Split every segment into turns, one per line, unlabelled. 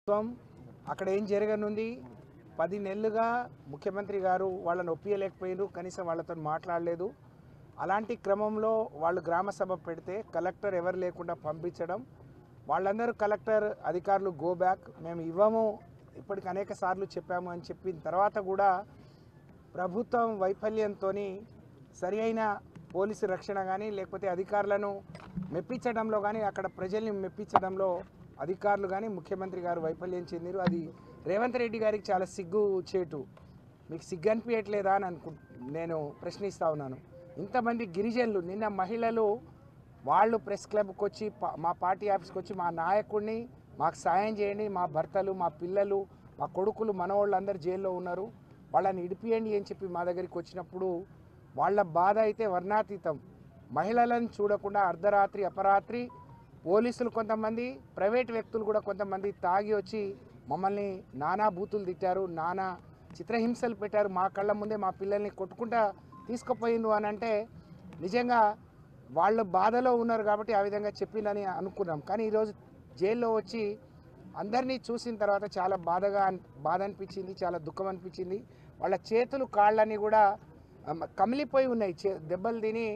అక్కడ ఏం జరగనుంది 10 నెలలుగా ముఖ్యమంత్రి గారు వాళ్ళని ఒప్పియలేకపోయారు, కనీసం వాళ్ళతో మాట్లాడలేదు. అలాంటి క్రమంలో వాళ్ళు గ్రామ సభ పెడితే కలెక్టర్ ఎవరు లేకుండా పంపించడం, వాళ్ళందరూ కలెక్టర్ అధికారులు గో బ్యాక్, మేము ఇవ్వము, ఇప్పటికి అనేక సార్లు చెప్పాము అని చెప్పిన తర్వాత కూడా ప్రభుత్వం వైఫల్యంతో సరి అయిన పోలీసు రక్షణ కానీ లేకపోతే అధికారులను మెప్పించడంలో కానీ అక్కడ ప్రజల్ని మెప్పించడంలో అధికారులు కానీ ముఖ్యమంత్రి గారు వైఫల్యం చెందిరు. అది రేవంత్ రెడ్డి గారికి చాలా సిగ్గు చేటు. మీకు సిగ్గు అనిపించట్లేదా అని నేను ప్రశ్నిస్తూ ఉన్నాను. ఇంతమంది గిరిజనులు, నిన్న మహిళలు వాళ్ళు ప్రెస్ క్లబ్కి వచ్చి మా పార్టీ ఆఫీస్కి వచ్చి మా నాయకుడిని మాకు సాయం చేయండి, మా భర్తలు, మా పిల్లలు, మా కొడుకులు, మనవాళ్ళు అందరూ జైల్లో ఉన్నారు, వాళ్ళని ఇడిపియండి అని చెప్పి మా దగ్గరికి వచ్చినప్పుడు వాళ్ళ బాధ అయితే వర్ణాతీతం. మహిళలను చూడకుండా అర్ధరాత్రి అపరాత్రి పోలీసులు కొంతమంది, ప్రైవేట్ వ్యక్తులు కూడా కొంతమంది తాగి వచ్చి మమ్మల్ని నానా బూతులు తిట్టారు, నానా చిత్రహింసలు పెట్టారు. మా కళ్ళ ముందే మా పిల్లల్ని కొట్టుకుంటా తీసుకుపోయిండ్రు అని అంటే నిజంగా వాళ్ళు బాధలో ఉన్నారు కాబట్టి ఆ విధంగా చెప్పిందని అనుకున్నాం. కానీ ఈరోజు జైల్లో వచ్చి అందరినీ చూసిన తర్వాత చాలా బాధ అనిపించింది, చాలా దుఃఖం అనిపించింది. వాళ్ళ చేతులు కాళ్ళని కూడా కమిలిపోయి ఉన్నాయి, దెబ్బలు తిని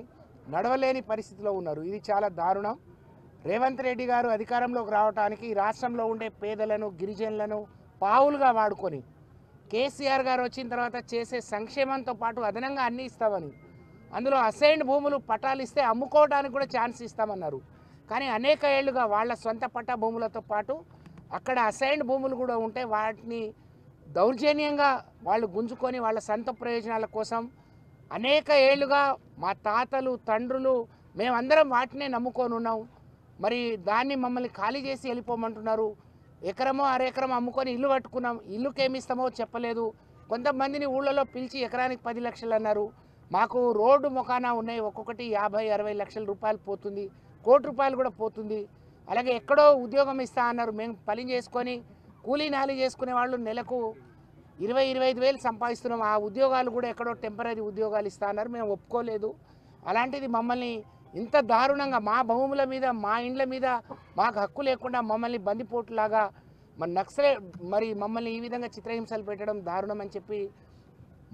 నడవలేని పరిస్థితిలో ఉన్నారు. ఇది చాలా దారుణం. రేవంత్ రెడ్డి గారు అధికారంలోకి రావడానికి రాష్ట్రంలో ఉండే పేదలను, గిరిజనులను పావులుగా వాడుకొని కేసీఆర్ గారు వచ్చిన తర్వాత చేసే సంక్షేమంతో పాటు అదనంగా అన్నీ ఇస్తామని, అందులో అసైన్డ్ భూములు పట్టాలు ఇస్తే అమ్ముకోవడానికి కూడా ఛాన్స్ ఇస్తామన్నారు. కానీ అనేక ఏళ్లుగా వాళ్ళ సొంత పట్టా భూములతో పాటు అక్కడ అసైన్డ్ భూములు కూడా ఉంటే వాటిని దౌర్జన్యంగా వాళ్ళు గుంజుకొని వాళ్ళ సొంత ప్రయోజనాల కోసం అనేక ఏళ్లుగా మా తాతలు, తండ్రులు, మేమందరం వాటినే నమ్ముకొని ఉన్నాం. మరి దాన్ని మమ్మల్ని ఖాళీ చేసి వెళ్ళిపోమంటున్నారు. ఎకరమో అరెకరం అమ్ముకొని ఇల్లు కట్టుకున్నాం, ఇల్లుకేమిస్తామో చెప్పలేదు. కొంతమందిని ఊళ్ళలో పిలిచి ఎకరానికి 10 లక్షలు అన్నారు. మాకు రోడ్డు మొకానా ఉన్నాయి, ఒక్కొక్కటి 50-60 లక్షల రూపాయలు పోతుంది, కోటి రూపాయలు కూడా పోతుంది. అలాగే ఎక్కడో ఉద్యోగం ఇస్తా అన్నారు. మేము పని చేసుకొని కూలీ నాలి చేసుకునే వాళ్ళు నెలకు 20-25 వేలు సంపాదిస్తున్నాం. ఆ ఉద్యోగాలు కూడా ఎక్కడో టెంపరీ ఉద్యోగాలు ఇస్తా అన్నారు, మేము ఒప్పుకోలేదు. అలాంటిది మమ్మల్ని ఇంత దారుణంగా మా భూముల మీద, మా ఇండ్ల మీద మాకు హక్కు లేకుండా మమ్మల్ని బందిపోటులాగా మరి మమ్మల్ని ఈ విధంగా చిత్రహింసలు పెట్టడం దారుణం అని చెప్పి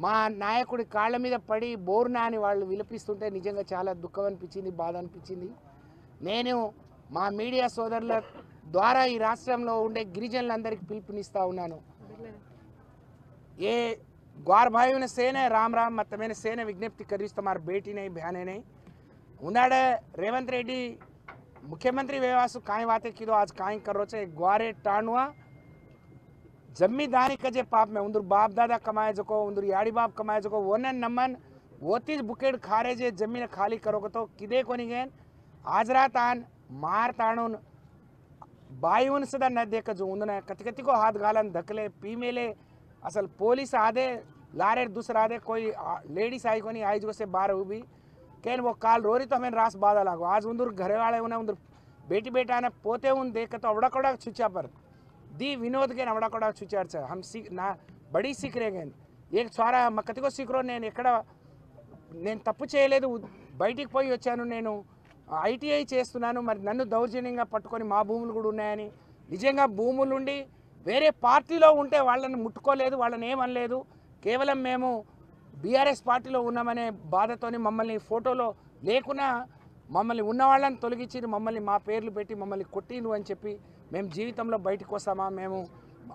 మా నాయకుడి కాళ్ళ మీద పడి బోర్నా అని వాళ్ళు విలపిస్తుంటే నిజంగా చాలా దుఃఖం అనిపించింది, బాధ అనిపించింది. నేను మా మీడియా సోదరుల ద్వారా ఈ రాష్ట్రంలో ఉండే గిరిజనులందరికీ పిలుపునిస్తూ ఉన్నాను. ఏ ग्वार भाई ने सेन है राम राम मत मैंने सेन विज्ञप्ति करी तुम्हार बेटी नहीं बहने नहीं उन्नाडे रेवंत रेड्डी मुख्यमंत्री व्यवासु काई बातें कीधो आज काई करो छे ग्वारे टाणुआ जमींदारी कजे पाप में उंदर बाप दादा कमाए जको उंदर याड़ी बाप कमाए जको वोनन नमन वोतीज बुकेड खारे जे जमीन खाली करोगे तो किदे कोनी गेन आज रात आन मार ताणुन बायुन सदा न देख जो उंदने कति कति को हाथ गालन धकले पी मेले असल पोलिस आधे लारे दूसरा आधे कोई लेडीज आई कोनी आई जो से बाहर हुई कैन वो काल रोरी तो हमें रास बाधा लागो आज उंदर घरे वाले उन्हें उंदर बेटी बेटा ने पोते उन देख तो अवड़ा कड़ा छुचा पर दी विनोद के अवड़ा कड़ा छुचार से हम सीख ना बड़ी सीख रहे गए एक सारा कति को सीख रो నేను ఎక్కడ నేను తప్పు చేయలేదు బయటికి పోయి వచ్చాను నేను ఐటీఐ చేస్తున్నాను మరి నన్ను దౌర్జన్యంగా పట్టుకొని మా భూములు కూడా ఉన్నాయని నిజంగా భూములు ఉండి వేరే పార్టీలో ఉంటే వాళ్ళని ముట్టుకోలేదు వాళ్ళని ఏమనలేదు కేవలం మేము బీఆర్ఎస్ పార్టీలో ఉన్నామనే బాధతోని మమ్మల్ని ఫోటోలో లేకున్నా మమ్మల్ని ఉన్న వాళ్ళని తొలగించి మమ్మల్ని మా పేర్లు పెట్టి మమ్మల్ని కొట్టిండ్రు అని చెప్పి మేము జీవితంలో బయటకు వస్తామా మేము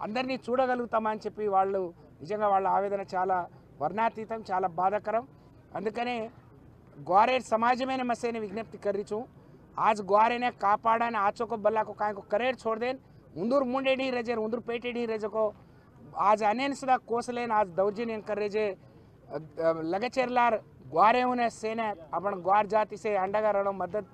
అందరినీ చూడగలుగుతామా అని చెప్పి వాళ్ళు నిజంగా వాళ్ళ ఆవేదన చాలా వర్ణాతీతం చాలా బాధాకరం అందుకనే ग्वारे समाज में मसे ने विज्ञप्ति कर रही छूँ आज ग्वारे ने कापाड़ा ने आचो को बल्ला को काय को करेर छोड़ देन उंदूर मुंडे नहीं रजे उंदूर पेटे नहीं रजे को आज अनेन सदा कोसलेन आज दौर्जन्य कर रहे जे लगचेरलार ग्वारे उन्हें सेने अपन ग्वार जाति से अंडगा रणो मदद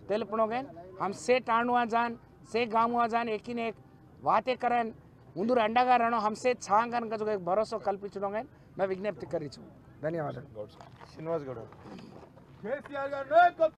तेलपणोगे हम से टाणुआ जान से गामुआ जान एक ही ने एक बातें करन उंदूर अंडगा रणो हमसे छांगन का जो एक भरोसा कल्पिंचोगे मैं विज्ञप्ति कर रही छूँ धन्यवाद।